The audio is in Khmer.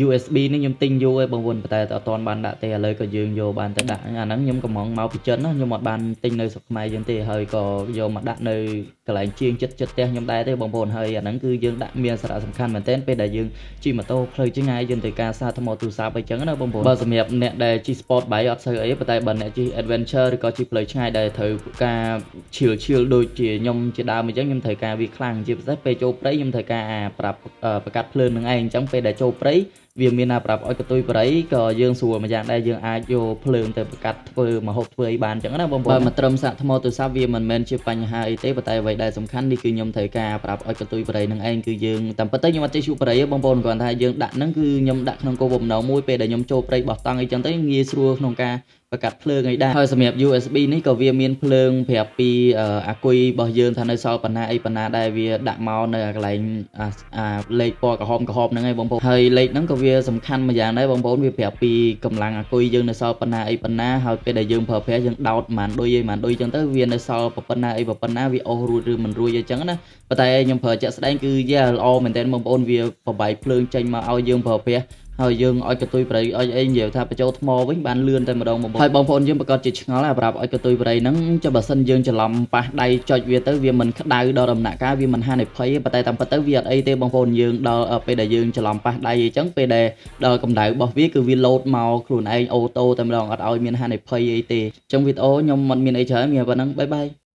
USB នេះខ្ញុំទិញយូរហើយបងប្អូនតែអត់ទាន់បានដាក់ទេឥឡូវក៏យើងយកបានទៅដាក់អាហ្នឹងខ្ញុំកំងមកពីចិនណាខ្ញុំអត់បានទិញនៅស្រុកខ្មែរយើងទេហើយក៏យកមកដាក់នៅកន្លែងជាងចិត្តផ្ទះខ្ញុំដែរទេបងប្អូនហើយអាហ្នឹងគឺយើងដាក់មានសារៈសំខាន់មែនទែនពេលដែលយើងជិះម៉ូតូផ្លូវឆ្ងាយយើងត្រូវការសារថ្មទូរស័ព្ទអីចឹងណាបងប្អូនបើសម្រាប់អ្នកដែលជិះ sport bike អត់សូវអីប៉ុន្តែបើអ្នកជិះ adventure ឬក៏ជិះផ្លូវឆ្ងាយដែលត្រូវការឈៀលដូចជាខ្ញុំជាដើមអញ្ចឹងខ្ញុំត្រូវការវាខ្លាំងជាពិសេសពេលចូលព្រៃខ្ញុំត្រូវការប្រាប់ប្រកាត់ភ្លើងនឹងឯងអញ្ចឹងពេលដែលចូលព្រៃវាមានប្រាប់ឲ្យកតុយបរិយក៏យើងស្រួលមួយយ៉ាងដែរយើងអាចយកភ្លើងទៅប្រកាត់ធ្វើមហូបធ្វើអីបានអញ្ចឹងណាបងប្អូនបើមកត្រឹមសាកថ្មទូរស័ព្ទវាមិនមែនជាបញ្ហាអីទេប៉ុន្តែអ្វីដែលសំខាន់នេះគឺខ្ញុំត្រូវការប្រាប់ឲ្យកតុយបរិយនឹងឯងគឺយើងតាមពិតទៅខ្ញុំអត់ចេះជួបបរិយទេបងប្អូនគ្រាន់តែយើងដាក់ហ្នឹងគឺខ្ញុំដាក់ក្នុងគោលបំណងមួយពេលដែលខ្ញុំចូលព្រៃបោះតង់អីចឹងទៅងាយស្រួលក្នុងការប្រកាត់ភ្លើងអីដែរហើយសម្រាប់ USB នេះក៏វាមានភ្លើងប្រាប់ពីអាគុយរបស់យើងថានៅសល់ប៉ុណ្ណាអីប៉ុណ្ណាដែរវាដាក់មកនៅកន្លែងលេខពណ៌ក្រហមហ្នឹងឯងបងប្អូនហើយលេខហ្នឹងក៏វាសំខាន់មួយយ៉ាងដែរបងប្អូនវាប្រាប់ពីកម្លាំងអាគុយយើងនៅសល់ប៉ុណ្ណាអីប៉ុណ្ណាហើយពេលដែលយើងប្រើប្រាស់យើងដោតប៉ុន្មានដុយចឹងទៅវានៅសល់ប៉ុណ្ណាអីប៉ុណ្ណាវាអស់រួចឬមិនរួចអីចឹងណាប៉ុន្តែខ្ញុំប្រើជាក់ស្ដែងគឺល្អមែនទែនបងប្អូនវាប្របាយភ្លើងចេញមកឲ្យយើងប្រើប្រាស់ហើយយើងឲ្យកតុយបរិយឲ្យអីនិយាយថាបញ្ចូលថ្មវិញបានលឿនតែម្ដងបងប្អូនហើយបងប្អូនយើងប្រកាសជាឆ្ងល់ប្រាប់ឲ្យកតុយបរិយហ្នឹងចុះបើសិនយើងច្រឡំប៉ះដៃចុចវាទៅវាមិនក្តៅដល់ដំណាក់កាលវាមិនហានិភ័យទេប៉ុន្តែតាមពិតទៅវាអត់អីទេបងប្អូនយើងដល់ពេលដែលយើងច្រឡំប៉ះដៃអញ្ចឹងពេលដែលដល់កម្ដៅរបស់វាគឺវាលោតមកខ្លួនឯងអូតូតែម្ដងអត់ឲ្យមានហានិភ័យអីទេអញ្ចឹងវីដេអូខ្ញុំមិនមានអីច្រើនមានប៉ុណ្ណឹងបាយបាយ